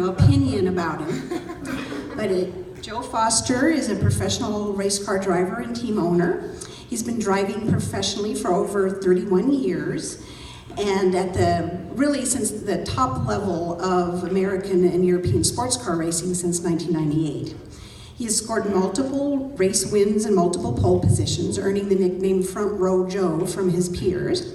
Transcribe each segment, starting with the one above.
opinion about him. But Joe Foster is a professional race car driver and team owner. He's been driving professionally for over 31 years, and really since the top level of American and European sports car racing since 1998. He has scored multiple race wins and multiple pole positions, earning the nickname Front Row Joe from his peers.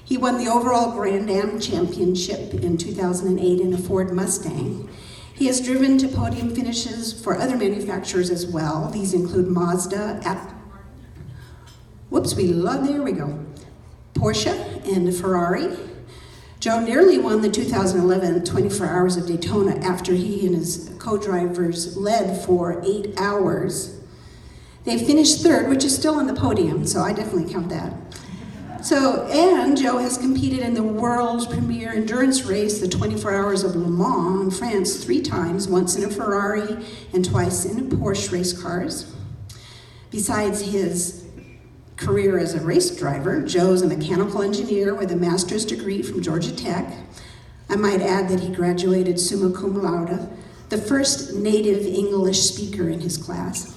He won the overall Grand Am championship in 2008 in a Ford Mustang. He has driven to podium finishes for other manufacturers as well. These include Mazda, Porsche and Ferrari. Joe nearly won the 2011 24 Hours of Daytona after he and his co-drivers led for 8 hours. They finished third, which is still on the podium, so I definitely count that. And Joe has competed in the world's premier endurance race, the 24 Hours of Le Mans in France 3 times, once in a Ferrari and twice in a Porsche race cars. Besides his career as a race driver, Joe's a mechanical engineer with a master's degree from Georgia Tech. I might add that he graduated summa cum laude, the first native English speaker in his class.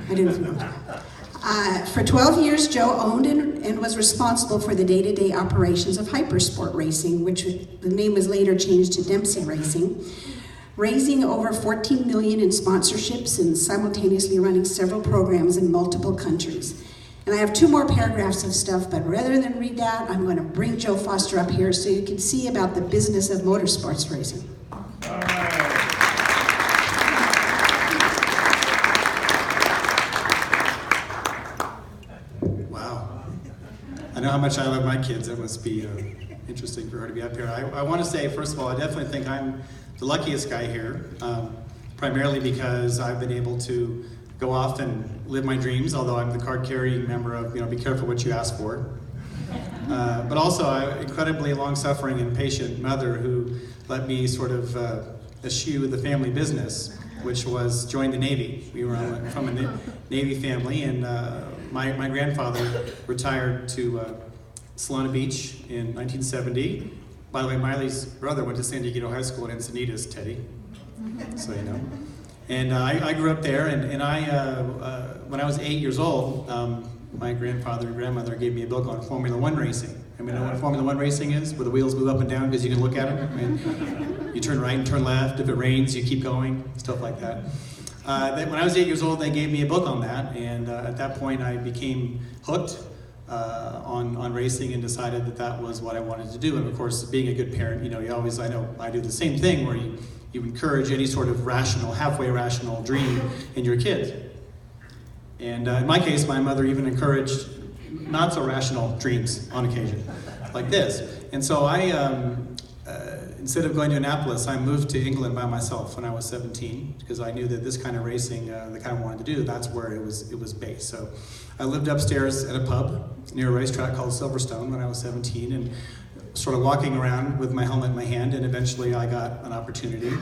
I didn't know that. For 12 years, Joe owned and was responsible for the day-to-day operations of Hypersport Racing, which the name was later changed to Dempsey Racing, raising over $14 million in sponsorships and simultaneously running several programs in multiple countries. And I have 2 more paragraphs of stuff, but rather than read that, I'm going to bring Joe Foster up here so you can see about the business of motorsports racing. All right. Wow. I know how much I love my kids. It must be interesting for her to be up here. I want to say, first of all, I definitely think I'm the luckiest guy here, primarily because I've been able to go off and live my dreams, although I'm the card-carrying member of, be careful what you ask for. But also, I'm an incredibly long-suffering and patient mother who let me sort of eschew the family business, which was join the Navy. We were from a Navy family, and my grandfather retired to Solana Beach in 1970. By the way, Miley's brother went to San Diego High School in Encinitas, Teddy, so you know. And I grew up there, and when I was 8 years old, my grandfather and grandmother gave me a book on Formula One racing. I mean, you know what Formula One racing is? Where the wheels move up and down because you can look at them. And you turn right and turn left. If it rains, you keep going, stuff like that. When I was 8 years old, they gave me a book on that, and at that point, I became hooked on racing and decided that was what I wanted to do. And of course, being a good parent, I know I do the same thing where you encourage any sort of halfway rational dream in your kids. And in my case, my mother even encouraged not so rational dreams on occasion, like this. And so instead of going to Annapolis, I moved to England by myself when I was 17, because I knew that this kind of racing, the kind I wanted to do, that's where it was based. So I lived upstairs at a pub near a racetrack called Silverstone when I was 17, and sort of walking around with my helmet in my hand, and eventually I got an opportunity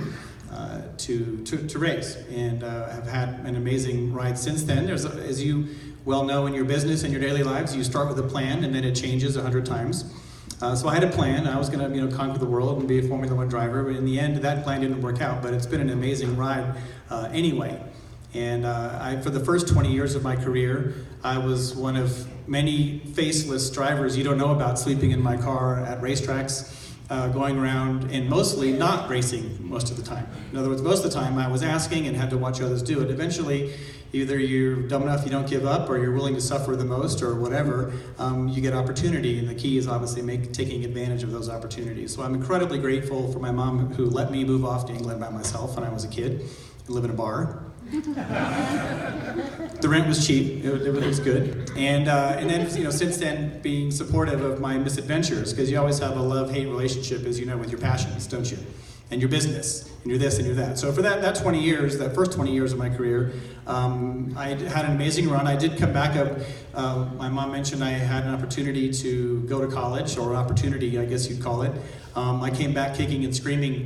to race, and have had an amazing ride since then. As you well know in your business and your daily lives, you start with a plan and then it changes 100 times. So I had a plan. I was going to conquer the world and be a Formula One driver, but in the end that plan didn't work out, but it's been an amazing ride anyway. And for the first 20 years of my career, I was one of many faceless drivers you don't know about, sleeping in my car at racetracks, going around and mostly not racing most of the time. In other words, most of the time I was asking and had to watch others do it. Eventually, either you're dumb enough you don't give up, or you're willing to suffer the most, or whatever, you get opportunity, and the key is obviously taking advantage of those opportunities. So I'm incredibly grateful for my mom who let me move off to England by myself when I was a kid and live in a bar. The rent was cheap, it was good, and then since then being supportive of my misadventures, because you always have a love-hate relationship, as you know, with your passions, don't you? And your business, and you're this and you're that. So for that 20 years, that first 20 years of my career, I had an amazing run. I did come back up. My mom mentioned I had an opportunity to go to college, or opportunity, I guess you'd call it. I came back kicking and screaming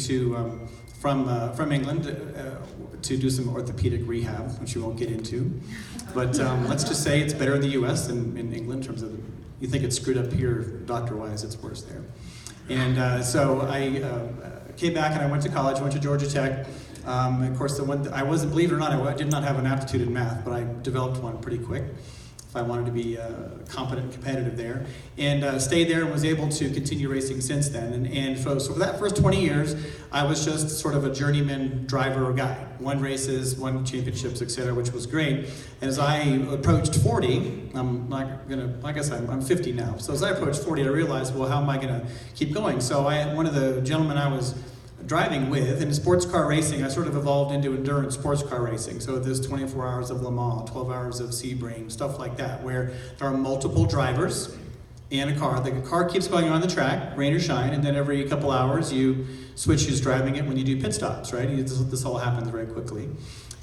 from England to do some orthopedic rehab, which we won't get into. But let's just say it's better in the US than in England in terms of, you think it's screwed up here doctor-wise, it's worse there. And so I came back and I went to college, went to Georgia Tech. Of course, I wasn't, believe it or not, I did not have an aptitude in math, but I developed one pretty quick if I wanted to be competent and competitive there. And stayed there and was able to continue racing since then. And so for that first 20 years, I was just sort of a journeyman driver guy. Won races, won championships, etc., which was great. And as I approached 40, I'm 50 now. So as I approached 40, I realized, well, how am I gonna keep going? So one of the gentlemen I was driving with, in sports car racing, I sort of evolved into endurance sports car racing. So there's 24 hours of Le Mans, 12 hours of Sebring, stuff like that, where there are multiple drivers and a car. The car keeps going on the track, rain or shine, and then every couple hours you switch who's driving it when you do pit stops, right? This all happens very quickly.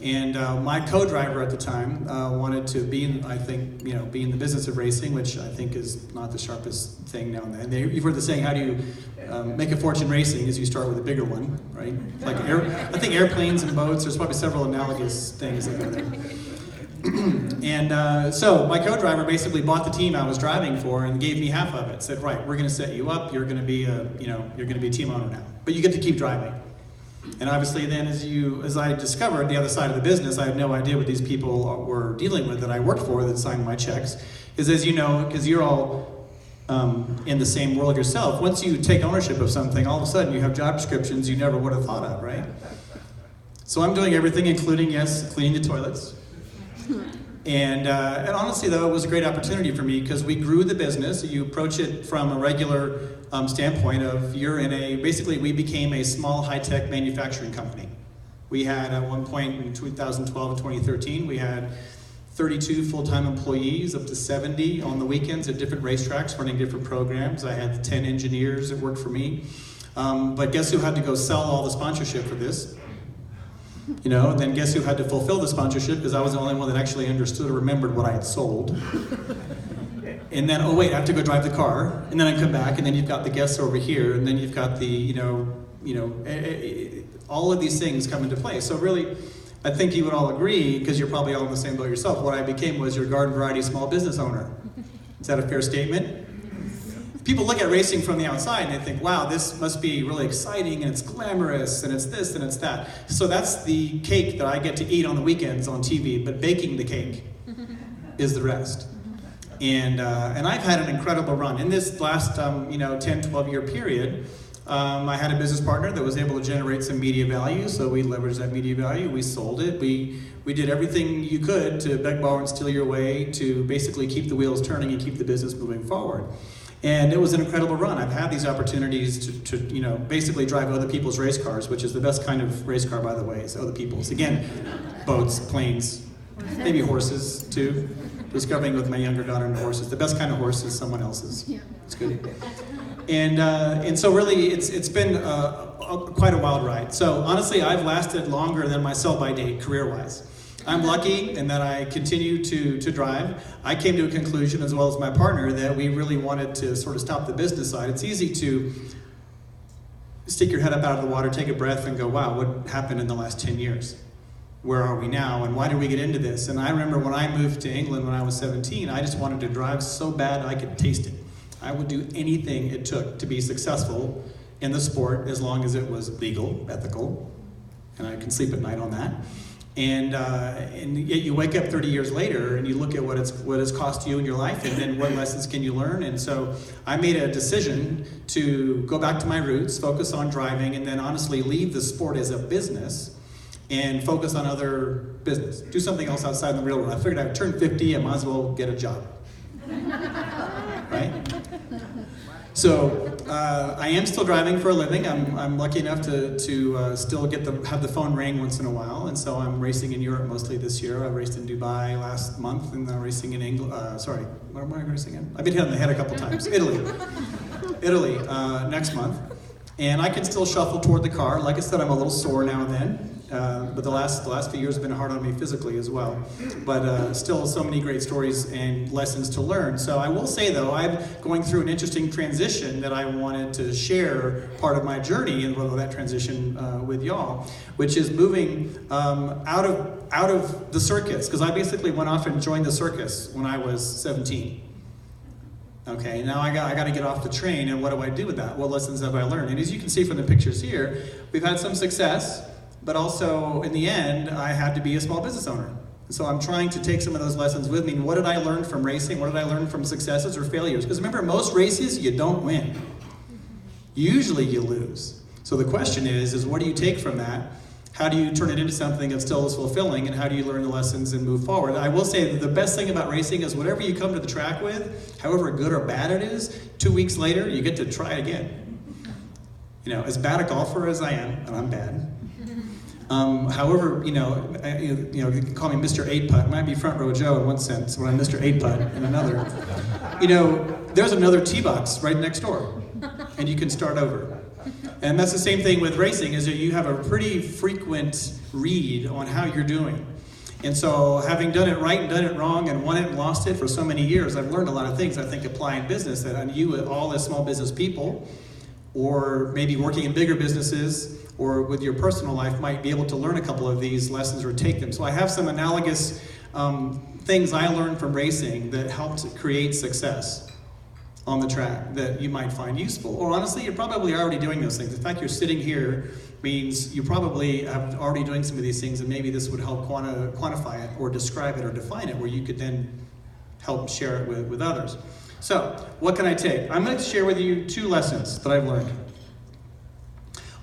And my co-driver at the time wanted to be in, be in the business of racing, which I think is not the sharpest thing now and then. You've heard the saying, how do you make a fortune racing, is you start with a bigger one, right? Like I think airplanes and boats, there's probably several analogous things that go there. And so my co-driver basically bought the team I was driving for and gave me half of it. Said, right, we're going to set you up. You're going to be a team owner now, but you get to keep driving. And obviously, then as I discovered the other side of the business, I had no idea what these people were dealing with that I worked for that signed my checks. Is, as you know, because you're all in the same world yourself. Once you take ownership of something, all of a sudden you have job descriptions you never would have thought of, right? So I'm doing everything, including, yes, cleaning the toilets. And honestly, though, it was a great opportunity for me because we grew the business. You approach it from a regular standpoint of basically we became a small high-tech manufacturing company. We had at one point in 2012 and 2013, we had 32 full-time employees, up to 70 on the weekends at different racetracks running different programs. I had 10 engineers that worked for me. But guess who had to go sell all the sponsorship for this? Then guess who had to fulfill the sponsorship, because I was the only one that actually understood or remembered what I had sold. And then, oh wait, I have to go drive the car, and then I come back, and then you've got the guests over here, and then you've got the, all of these things come into play. So really, I think you would all agree, because you're probably all in the same boat yourself, what I became was your garden variety small business owner. Is that a fair statement? People look at racing from the outside and they think, wow, this must be really exciting and it's glamorous and it's this and it's that. So that's the cake that I get to eat on the weekends on TV, but baking the cake is the rest. And I've had an incredible run. In this last 10, 12-year period, I had a business partner that was able to generate some media value, so we leveraged that media value, we sold it, we did everything you could to beg, borrow, and steal your way to basically keep the wheels turning and keep the business moving forward. And it was an incredible run. I've had these opportunities to basically drive other people's race cars, which is the best kind of race car, by the way, is other people's. Again, boats, planes, maybe horses too. Discovering with my younger daughter and horses. The best kind of horse is someone else's. Yeah. It's good. And so really, it's been quite a wild ride. So honestly, I've lasted longer than my sell-by date career-wise. I'm lucky in that I continue to drive. I came to a conclusion, as well as my partner, that we really wanted to sort of stop the business side. It's easy to stick your head up out of the water, take a breath, and go, wow, what happened in the last 10 years? Where are we now, and why did we get into this? And I remember when I moved to England when I was 17, I just wanted to drive so bad I could taste it. I would do anything it took to be successful in the sport, as long as it was legal, ethical, and I can sleep at night on that. And yet you wake up 30 years later and you look at what it's cost you in your life, and then what lessons can you learn. And so I made a decision to go back to my roots, focus on driving, and then honestly leave the sport as a business and focus on other business. Do something else outside the real world. I figured I'd turn 50, I might as well get a job. Right? So I am still driving for a living. I'm lucky enough to still have the phone ring once in a while, and so I'm racing in Europe mostly this year. I raced in Dubai last month, and I'm racing in England. Where am I racing in? I've been hit on the head a couple times. Italy next month, and I can still shuffle toward the car. Like I said, I'm a little sore now and then. But the last few years have been hard on me physically as well. But still so many great stories and lessons to learn. So I will say though, I'm going through an interesting transition that I wanted to share part of my journey and that transition with y'all, which is moving out of the circus. Because I basically went off and joined the circus when I was 17. Okay, now I got to get off the train, and what do I do with that? What lessons have I learned? And as you can see from the pictures here, we've had some success, but also in the end, I had to be a small business owner. So I'm trying to take some of those lessons with me. What did I learn from racing? What did I learn from successes or failures? Because remember, most races, you don't win. Usually you lose. So the question is what do you take from that? How do you turn it into something that still is fulfilling, and how do you learn the lessons and move forward? I will say that the best thing about racing is whatever you come to the track with, however good or bad it is, 2 weeks later, you get to try it again. You know, as bad a golfer as I am, and I'm bad, however, you can call me Mr. 8-Putt. I might be front row Joe in one sense, when I'm Mr. 8-Putt in another. You know, there's another tee box right next door, and you can start over. And that's the same thing with racing, is that you have a pretty frequent read on how you're doing. And so having done it right and done it wrong and won it and lost it for so many years, I've learned a lot of things I think apply in business that you all as small business people, or maybe working in bigger businesses, or with your personal life, might be able to learn a couple of these lessons or take them. So I have some analogous things I learned from racing that helped create success on the track that you might find useful. Or honestly, you're probably already doing those things. The fact you're sitting here means you probably have already doing some of these things, and maybe this would help quantify it or describe it or define it, where you could then help share it with others. So, what can I take? I'm going to share with you 2 lessons that I've learned.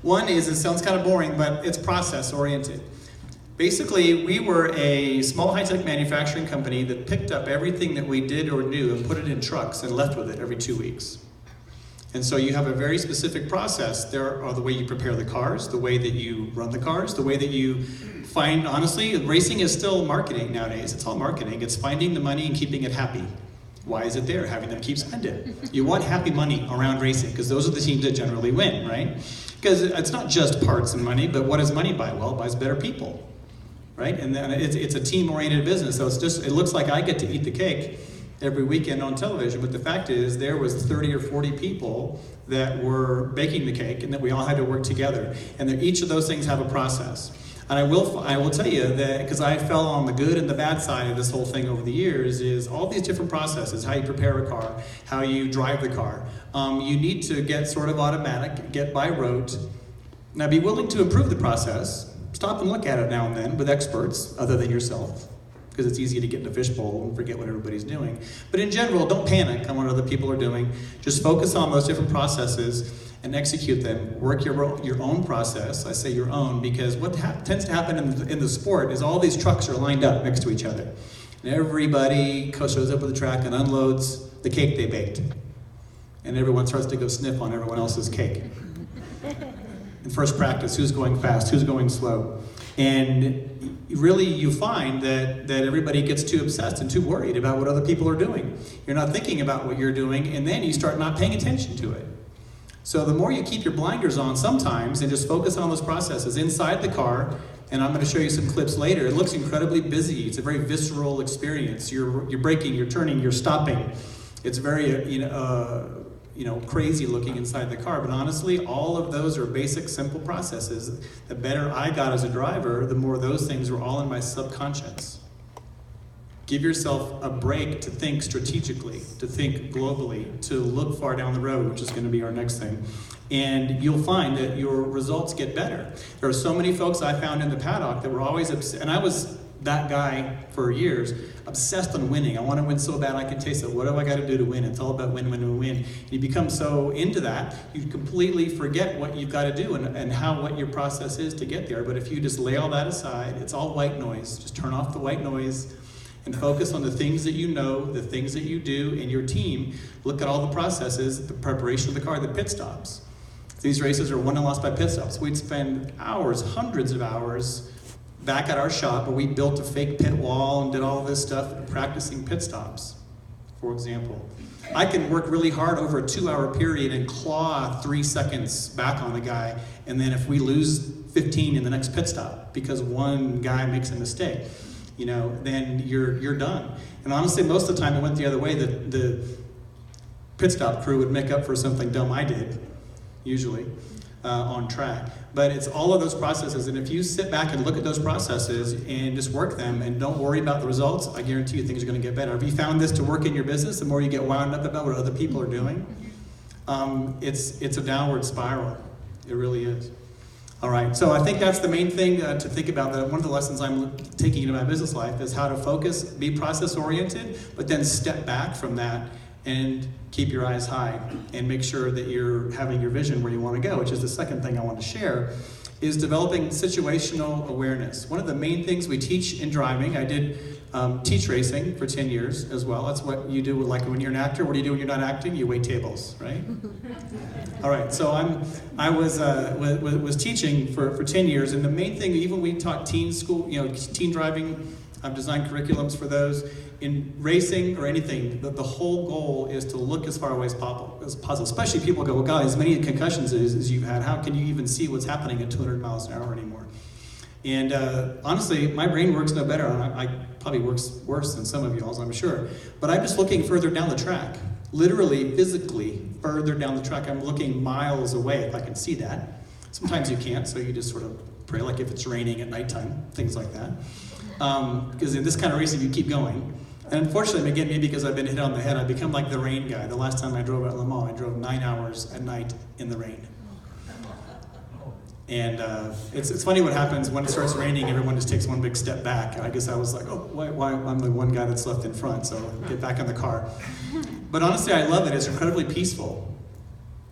One is, it sounds kind of boring, but it's process oriented. Basically, we were a small high-tech manufacturing company that picked up everything that we did or knew and put it in trucks and left with it every 2 weeks. And so you have a very specific process. There are the way you prepare the cars, the way that you run the cars, the way that you find, honestly, racing is still marketing nowadays. It's all marketing. It's finding the money and keeping it happy. Why is it there? Having them keep spending it. You want happy money around racing, because those are the teams that generally win, right? Because it's not just parts and money, but what does money buy? Well, it buys better people. Right? And then it's a team-oriented business, so it looks like I get to eat the cake every weekend on television, but the fact is there was 30 or 40 people that were baking the cake, and that we all had to work together. And that each of those things have a process. And I will tell you that, because I fell on the good and the bad side of this whole thing over the years, is all these different processes, how you prepare a car, how you drive the car. You need to get sort of automatic, get by rote. Now be willing to improve the process. Stop and look at it now and then with experts other than yourself, because it's easy to get in a fishbowl and forget what everybody's doing. But in general, don't panic on what other people are doing. Just focus on those different processes and execute them. Work your own process. I say your own because what tends to happen in the sport is all these trucks are lined up next to each other. And everybody shows up at the track and unloads the cake they baked. And everyone starts to go sniff on everyone else's cake. In first practice, who's going fast, who's going slow. And really you find that everybody gets too obsessed and too worried about what other people are doing. You're not thinking about what you're doing, and then you start not paying attention to it. So the more you keep your blinders on sometimes and just focus on those processes inside the car, and I'm going to show you some clips later, it looks incredibly busy. It's a very visceral experience. You're braking, you're turning, you're stopping. It's very, crazy looking inside the car, but honestly, all of those are basic, simple processes. The better I got as a driver, the more those things were all in my subconscious. Give yourself a break to think strategically, to think globally, to look far down the road, which is going to be our next thing. And you'll find that your results get better. There are so many folks I found in the paddock that were always upset, and I was that guy for years, obsessed on winning. I want to win so bad I can taste it. What do I got to do to win? It's all about win, win, win, win. And you become so into that, you completely forget what you've got to do and what your process is to get there. But if you just lay all that aside, it's all white noise. Just turn off the white noise and focus on the things that you know, the things that you do in your team. Look at all the processes, the preparation of the car, the pit stops. These races are won and lost by pit stops. We'd spend hours, hundreds of hours, back at our shop where we built a fake pit wall and did all this stuff practicing pit stops, for example. I can work really hard over a 2-hour period and claw 3 seconds back on a guy, and then if we lose 15 in the next pit stop because one guy makes a mistake, then you're done. And honestly, most of the time it went the other way. The pit stop crew would make up for something dumb I did, usually. on track. But it's all of those processes, and if you sit back and look at those processes and just work them and don't worry about the results, I guarantee you things are going to get better. Have you found this to work in your business? The more you get wound up about what other people are doing, it's a downward spiral. It really is. All right, so I think that's the main thing to think about. That one of the lessons I'm taking into my business life is how to focus, be process-oriented, but then step back from that and keep your eyes high and make sure that you're having your vision where you want to go, which is the second thing I want to share, is developing situational awareness. One of the main things we teach in driving, I did teach racing for 10 years as well. That's what you do like when you're an actor. What do you do when you're not acting? You wait tables, right? All right, so I was teaching for 10 years, and the main thing, even we taught teen school, teen driving, I've designed curriculums for those. In racing or anything, the whole goal is to look as far away as possible. Especially people go, well, God, as many concussions as you've had, how can you even see what's happening at 200 miles an hour anymore? And honestly, my brain works no better. I probably works worse than some of y'all's, I'm sure. But I'm just looking further down the track. Literally, physically, further down the track. I'm looking miles away if I can see that. Sometimes you can't, so you just sort of pray, like if it's raining at nighttime, things like that. Because in this kind of racing, you keep going. And unfortunately, again, maybe because I've been hit on the head, I've become like the rain guy. The last time I drove at Le Mans, I drove 9 hours at night in the rain. And it's funny what happens when it starts raining, everyone just takes one big step back. I guess I was like, oh, why I'm the one guy that's left in front, so get back in the car. But honestly, I love it. It's incredibly peaceful.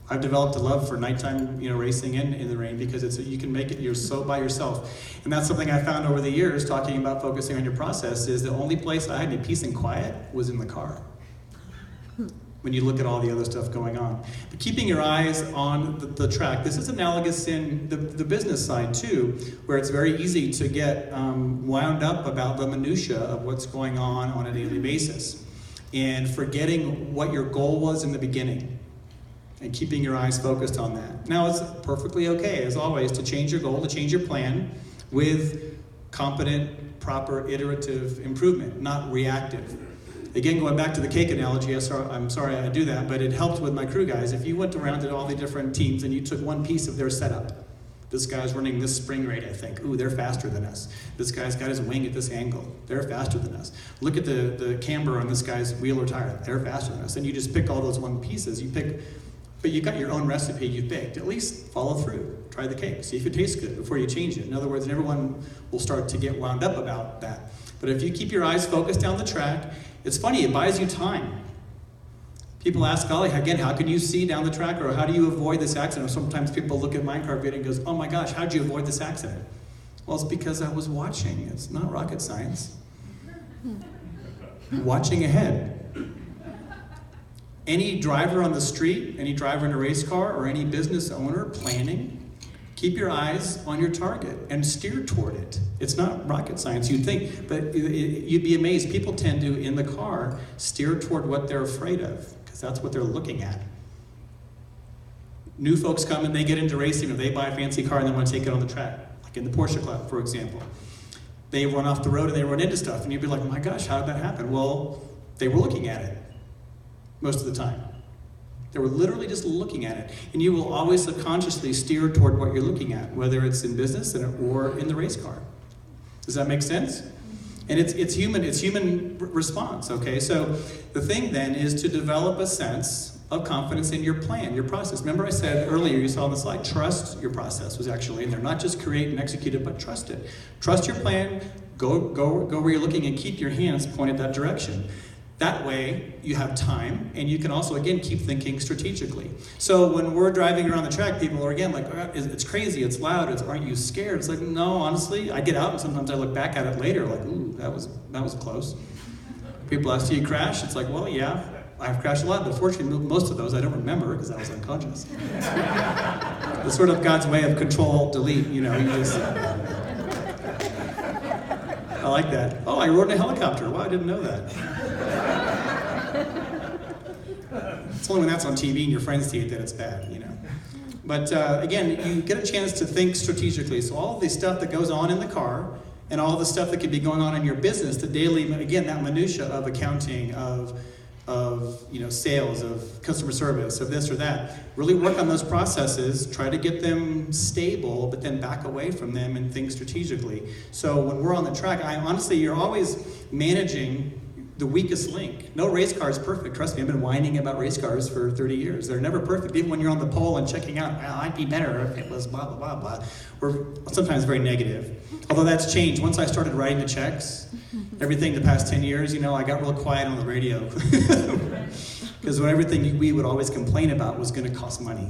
I've developed a love for nighttime, racing in the rain because you can make it, you're so by yourself. And that's something I found over the years, talking about focusing on your process, is the only place I had any peace and quiet was in the car. When you look at all the other stuff going on. But keeping your eyes on the track, this is analogous in the business side too, where it's very easy to get wound up about the minutia of what's going on a daily basis. And forgetting what your goal was in the beginning. And keeping your eyes focused on that. Now, it's perfectly okay, as always, to change your goal, to change your plan with competent, proper, iterative improvement, not reactive. Again, going back to the cake analogy, I'm sorry I do that, but it helped with my crew guys. If you went around to all the different teams and you took one piece of their setup, this guy's running this spring rate, I think. Ooh, they're faster than us. This guy's got his wing at this angle. They're faster than us. Look at the camber on this guy's wheel or tire. They're faster than us. And you just pick all those one pieces. But you got your own recipe you picked. At least follow through. Try the cake. See if it tastes good before you change it. In other words, everyone will start to get wound up about that. But if you keep your eyes focused down the track, it's funny, it buys you time. People ask, golly, again, how can you see down the track, or how do you avoid this accident? Or sometimes people look at minecart video and goes, oh my gosh, how'd you avoid this accident? Well, it's because I was watching. It's not rocket science. Watching ahead. Any driver on the street, any driver in a race car, or any business owner planning, keep your eyes on your target and steer toward it. It's not rocket science, you'd think, but you'd be amazed. People tend to, in the car, steer toward what they're afraid of, because that's what they're looking at. New folks come and they get into racing, or they buy a fancy car and they want to take it on the track, like in the Porsche Club, for example. They run off the road and they run into stuff, and you'd be like, my gosh, how did that happen? Well, they were looking at it. Most of the time. They were literally just looking at it. And you will always subconsciously steer toward what you're looking at, whether it's in business or in the race car. Does that make sense? And it's human response, okay? So the thing then is to develop a sense of confidence in your plan, your process. Remember I said earlier, you saw on the slide, trust your process was actually in there. Not just create and execute it, but trust it. Trust your plan, go where you're looking, and keep your hands pointed that direction. That way, you have time, and you can also, again, keep thinking strategically. So when we're driving around the track, people are, again, like, it's crazy, it's loud, aren't you scared? It's like, no, honestly, I get out, and sometimes I look back at it later, like, ooh, that was close. People ask, do you crash? It's like, well, yeah, I've crashed a lot, but fortunately, most of those I don't remember because I was unconscious. It's sort of God's way of control, delete, you just... I like that. Oh, I rode in a helicopter. Wow, I didn't know that. It's only when that's on TV and your friends see it that it's bad, But again, you get a chance to think strategically. So all of the stuff that goes on in the car, and all the stuff that could be going on in your business, the daily, again, that minutia of accounting, of sales, of customer service, of this or that. Really work on those processes, try to get them stable, but then back away from them and think strategically. So when we're on the track, honestly, you're always managing the weakest link. No race car is perfect. Trust me, I've been whining about race cars for 30 years. They're never perfect. Even when you're on the pole and checking out, well, I'd be better if it was blah, blah, blah, blah. We're sometimes very negative. Although that's changed. Once I started writing the checks, everything the past 10 years, I got real quiet on the radio. Because when everything we would always complain about was going to cost money.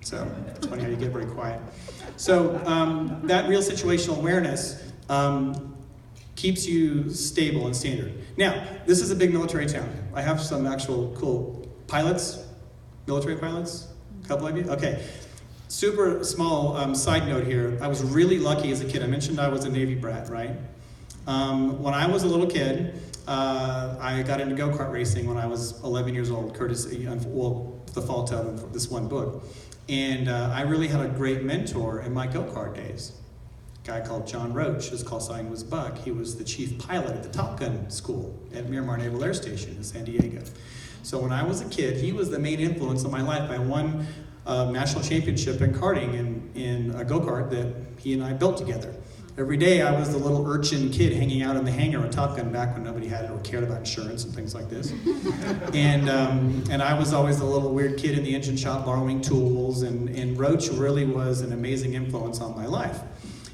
So it's funny how you get very quiet. So that real situational awareness keeps you stable and standard. Now, this is a big military town. I have some actual cool pilots, military pilots, a couple of you. Okay, super small side note here. I was really lucky as a kid. I mentioned I was a Navy brat, right? When I was a little kid, I got into go-kart racing when I was 11 years old, courtesy, the fault of this one book. And I really had a great mentor in my go-kart days. Guy called John Roach. His call sign was Buck. He was the chief pilot at the Top Gun school at Miramar Naval Air Station in San Diego. So when I was a kid, he was the main influence of my life. I won a national championship in karting in a go-kart that he and I built together. Every day I was the little urchin kid hanging out in the hangar at Top Gun back when nobody had it or cared about insurance and things like this. And I was always the little weird kid in the engine shop borrowing tools, and Roach really was an amazing influence on my life.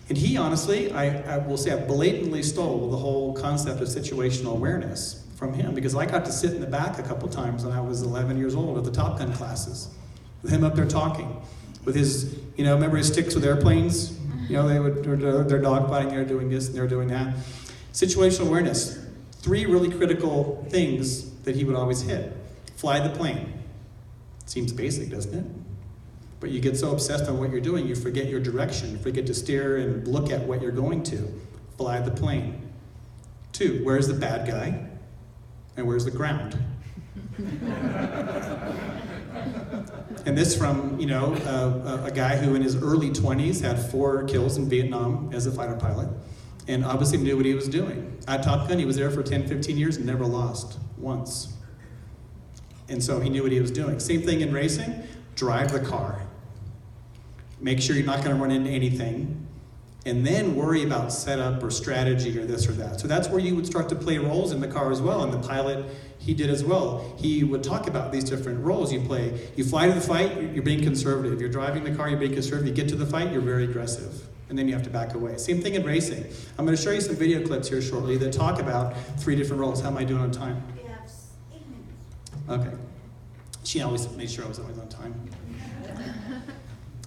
And he, honestly, I will say, I blatantly stole the whole concept of situational awareness from him, because I got to sit in the back a couple times when I was 11 years old at the Top Gun classes, with him up there talking, with his, remember his sticks with airplanes? They're dogfighting, they're doing this and they're doing that. Situational awareness, 3 really critical things that he would always hit. Fly the plane. Seems basic, doesn't it? But you get so obsessed on what you're doing, you forget your direction, you forget to steer and look at what you're going to. Fly the plane. 2, where's the bad guy? And where's the ground? And this from, a guy who in his early 20s had 4 kills in Vietnam as a fighter pilot, and obviously knew what he was doing. At Top Gun, he was there for 10, 15 years and never lost once. And so he knew what he was doing. Same thing in racing, drive the car. Make sure you're not going to run into anything, and then worry about setup or strategy or this or that. So that's where you would start to play roles in the car as well, and the pilot, he did as well. He would talk about these different roles you play. You fly to the fight, you're being conservative. You're driving the car, you're being conservative. You get to the fight, you're very aggressive, and then you have to back away. Same thing in racing. I'm going to show you some video clips here shortly that talk about 3 different roles. How am I doing on time? We have 8 minutes. Okay. She always made sure I was always on time.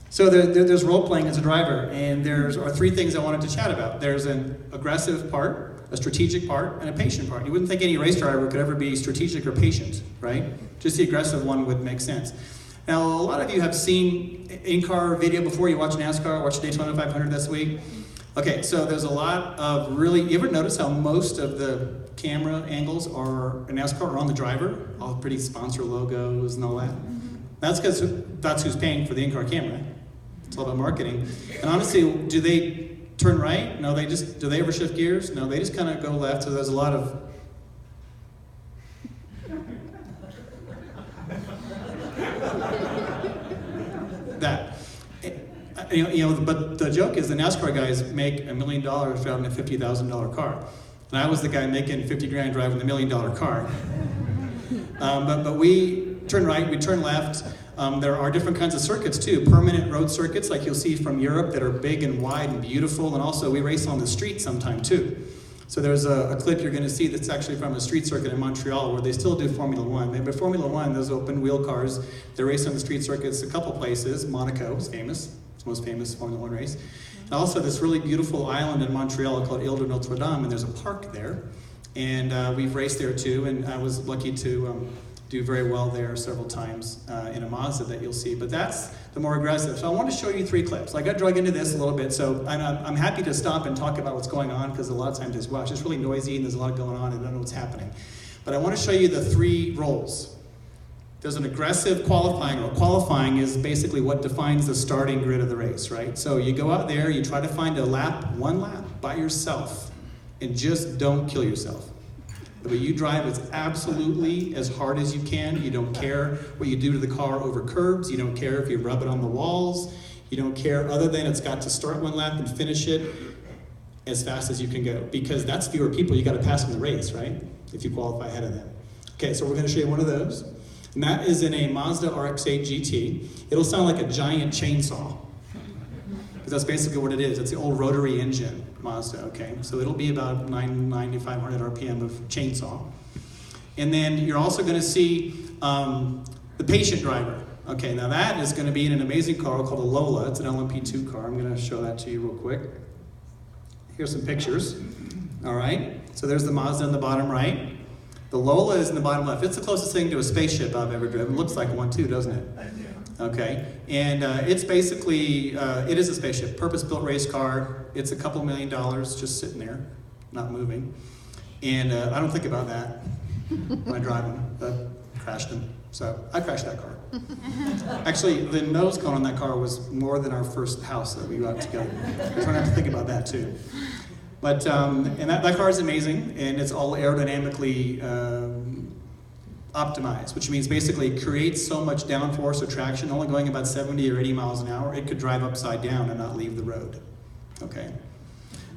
So there's role-playing as a driver, and there are 3 things I wanted to chat about. There's an aggressive part, a strategic part, and a patient part. You wouldn't think any race driver could ever be strategic or patient, right? Just the aggressive one would make sense. Now, a lot of you have seen in-car video before. You watch NASCAR, watch Daytona 500 this week. Okay, so there's a lot of really, you ever notice how most of the camera angles are in NASCAR are on the driver? All pretty sponsor logos and all that. That's because that's who's paying for the in-car camera. It's all about marketing. And honestly, do they turn right? No, do they ever shift gears? No, they just kind of go left. So there's a lot of that. But the joke is the NASCAR guys make $1 million driving a $50,000 car. And I was the guy making $50,000 driving the $1 million car. But we turn right, we turn left. There are different kinds of circuits too, permanent road circuits like you'll see from Europe that are big and wide and beautiful, and also we race on the street sometime too. So there's a clip you're going to see that's actually from a street circuit in Montreal where they still do Formula One. But Formula One, those open wheel cars, they race on the street circuits a couple places. Monaco is famous, it's the most famous Formula One race. And also this really beautiful island in Montreal called Ile de Notre Dame, and there's a park there. And we've raced there too, and I was lucky to do very well there several times in a Mazda that you'll see, but that's the more aggressive. So I want to show you 3 clips. I got dragged into this a little bit, so I'm happy to stop and talk about what's going on, because a lot of times it's just really noisy and there's a lot going on and I don't know what's happening. But I want to show you the 3 roles. There's an aggressive qualifying role. Qualifying is basically what defines the starting grid of the race, right? So you go out there, you try to find one lap by yourself, and just don't kill yourself. The way you drive is absolutely as hard as you can. You don't care what you do to the car over curbs. You don't care if you rub it on the walls. You don't care other than it's got to start one lap and finish it as fast as you can go, because that's fewer people you got to pass in the race, right? If you qualify ahead of them. Okay, so we're going to show you one of those. And that is in a Mazda RX-8 GT. It'll sound like a giant chainsaw, because that's basically what it is. It's the old rotary engine Mazda, okay? So it'll be about 9,500 RPM of chainsaw. And then you're also going to see the patient driver. Okay, now that is going to be in an amazing car called a Lola. It's an LMP2 car. I'm going to show that to you real quick. Here's some pictures. All right, so there's the Mazda in the bottom right. The Lola is in the bottom left. It's the closest thing to a spaceship I've ever driven. It looks like one too, doesn't it? Okay, and it's basically, it is a spaceship, purpose-built race car. It's a couple $1 million just sitting there, not moving. And I don't think about that when I drive them. I crashed them. So I crashed that car. Actually, the nose cone on that car was more than our first house that we got together. So I have to think about that too. But, and that car is amazing, and it's all aerodynamically optimized, which means basically it creates so much downforce or traction, only going about 70 or 80 miles an hour, it could drive upside down and not leave the road. Okay.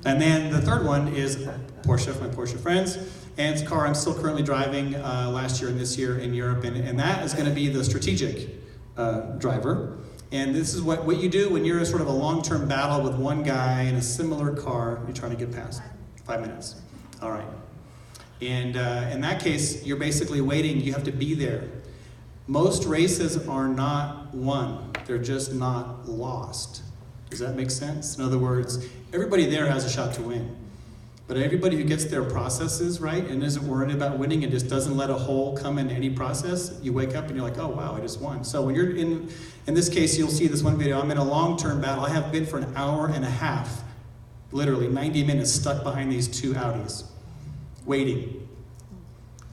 And then the third one is Porsche, my Porsche friends. And it's a car I'm still currently driving last year and this year in Europe, and that is going to be the strategic driver. And this is what you do when you're in sort of a long-term battle with one guy in a similar car you're trying to get past. 5 minutes. All right. And in that case, you're basically waiting. You have to be there. Most races are not won. They're just not lost. Does that make sense? In other words, everybody there has a shot to win. But everybody who gets their processes right and isn't worried about winning and just doesn't let a hole come in any process, you wake up and you're like, oh wow, I just won. So when you're in this case, you'll see this one video, I'm in a long-term battle. I have been for an hour and a half, literally 90 minutes stuck behind these two Audis, waiting.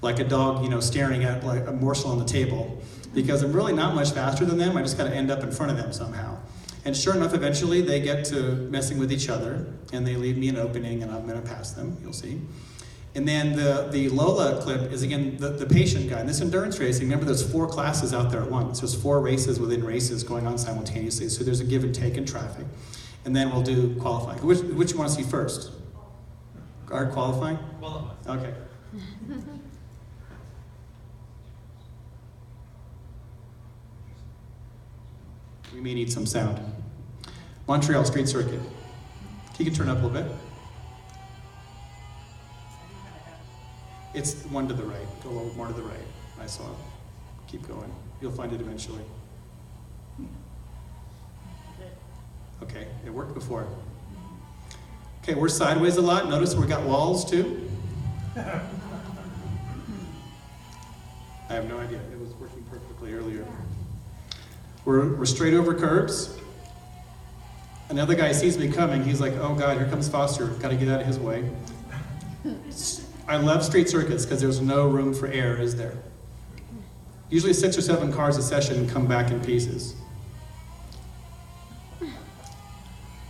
Like a dog, staring at like a morsel on the table. Because I'm really not much faster than them, I just gotta end up in front of them somehow. And sure enough, eventually they get to messing with each other, and they leave me an opening, and I'm going to pass them, you'll see. And then the Lola clip is, again, the patient guy. And this endurance racing, remember there's 4 classes out there at once. There's 4 races within races going on simultaneously, so there's a give and take in traffic. And then we'll do qualifying. Which you want to see first? Our qualifying? Qualifying. Okay. We may need some sound. Montreal Street Circuit. You can turn up a little bit. It's one to the right. Go a little more to the right. I saw it. Keep going. You'll find it eventually. Okay, it worked before. Okay, we're sideways a lot. Notice we got walls too. I have no idea. It was working perfectly earlier. We're straight over curbs. Another guy sees me coming. He's like, oh God, here comes Foster. Got to get out of his way. I love street circuits because there's no room for error, is there? Usually 6 or 7 cars a session come back in pieces.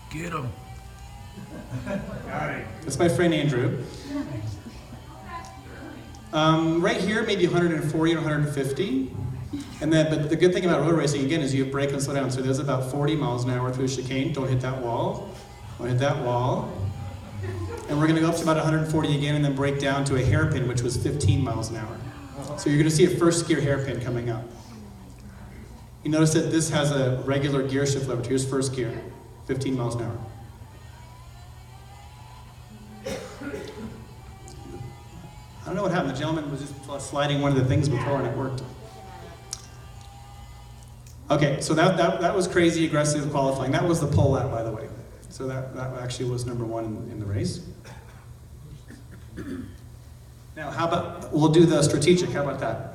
Get him. That's my friend Andrew. Right here, maybe 140 or 150. And then, but the good thing about road racing, again, is you brake and slow down. So there's about 40 miles an hour through a chicane. Don't hit that wall. Don't hit that wall. And we're going to go up to about 140 again and then break down to a hairpin, which was 15 miles an hour. So you're going to see a first gear hairpin coming up. You notice that this has a regular gear shift lever. Here's first gear, 15 miles an hour. I don't know what happened. The gentleman was just sliding one of the things before and it worked. Okay, so that was crazy aggressive qualifying. That was the pole lap, by the way. So that actually was number 1 in the race. Now, how about, we'll do the strategic. How about that?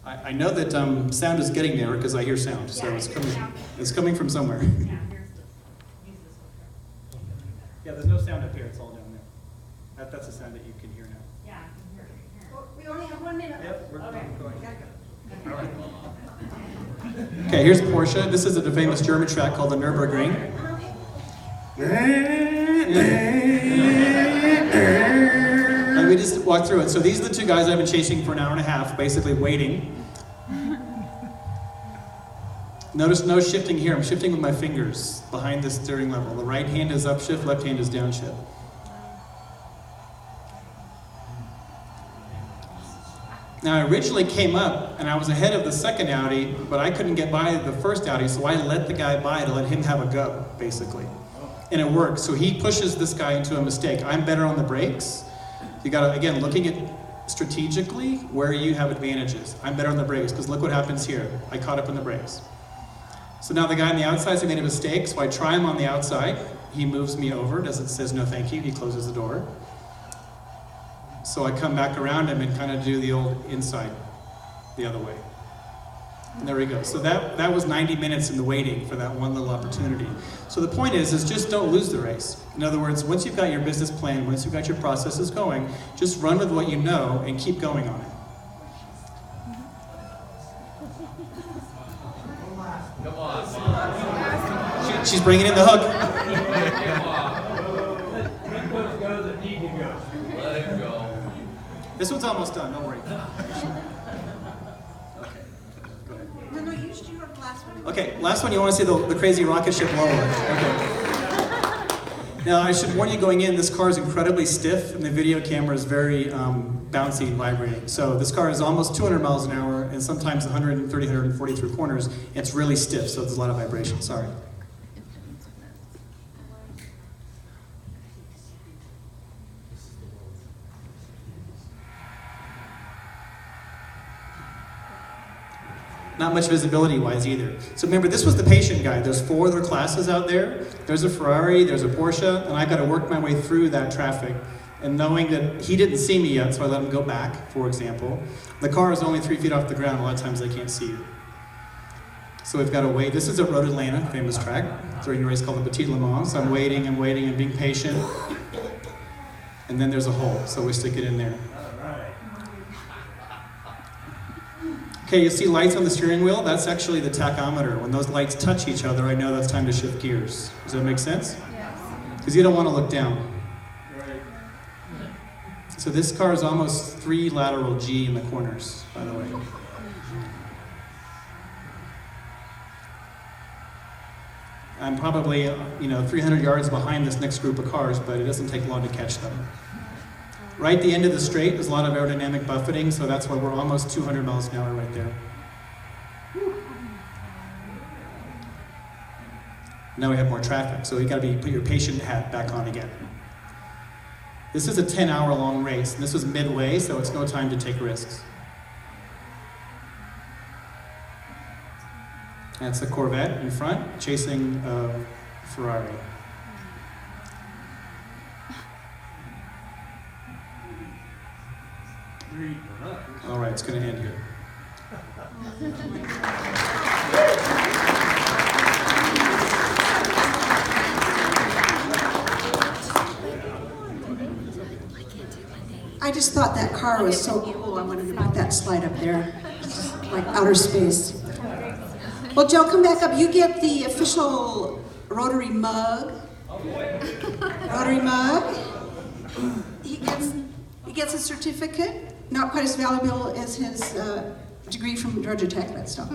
I know that sound is getting there because I hear sound, so it's coming from somewhere. Yeah, there's no sound up here. It's all down there. That's the sound that you can hear now. Yeah, I can hear it. Well, we only have 1 minute. Yep, we're Okay. going. All right. Okay, here's Porsche. This is a famous German track called the Nürburgring. just walk through it. So these are the two guys I've been chasing for an hour and a half, basically waiting. Notice no shifting here. I'm shifting with my fingers behind the steering level. The right hand is upshift, left hand is downshift. Now I originally came up and I was ahead of the second Audi, but I couldn't get by the first Audi, so I let the guy by to let him have a go, basically. And it worked. So he pushes this guy into a mistake. I'm better on the brakes. You gotta, again, looking at strategically where you have advantages. I'm better on the brakes, because look what happens here. I caught up in the brakes. So now the guy on the outside made a mistake, so I try him on the outside. He moves me over, says no thank you, he closes the door. So I come back around him and kind of do the old inside the other way. And there we go. So that was 90 minutes in the waiting for that one little opportunity. So the point is just don't lose the race. In other words, once you've got your business plan, once you've got your processes going, just run with what you know and keep going on it. Come on. She's bringing in the hook. Let it go. This one's almost done, don't worry. No, you should do the last one. Okay, last one, you want to see the crazy rocket ship lower. Okay. Now, I should warn you going in, this car is incredibly stiff, and the video camera is very bouncy and vibrating. So this car is almost 200 miles an hour, and sometimes 130, 140 through corners. It's really stiff, so there's a lot of vibration, sorry. Not much visibility-wise either. So remember, this was the patient guide. There's 4 other classes out there. There's a Ferrari, there's a Porsche, and I've got to work my way through that traffic. And knowing that he didn't see me yet, so I let him go back, for example. The car is only 3 feet off the ground. A lot of times they can't see you. So we've got to wait. This is at Road Atlanta, famous track. During a race called the Petit Le Mans. So I'm waiting and waiting and being patient. And then there's a hole, so we stick it in there. Okay, you see lights on the steering wheel? That's actually the tachometer. When those lights touch each other, I know that's time to shift gears. Does that make sense? Yes. Because you don't want to look down. Right. So this car is almost 3 lateral G in the corners, by the way. I'm probably, 300 yards behind this next group of cars, but it doesn't take long to catch them. Right at the end of the straight, there's a lot of aerodynamic buffeting, so that's why we're almost 200 miles an hour right there. Now we have more traffic, so you got to put your patient hat back on again. This is a 10-hour-long race, and this was midway, so it's no time to take risks. That's the Corvette in front, chasing a Ferrari. All right, it's going to end here. I just thought that car was so cool. I wanted to put that slide up there, like outer space. Well, Joe, come back up. You get the official Rotary mug. Rotary mug. He gets a certificate. Not quite as valuable as his degree from Georgia Tech, but still.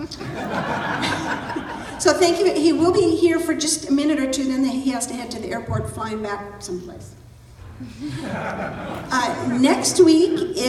So thank you. He will be here for just a minute or two, then he has to head to the airport, flying back someplace. Next week is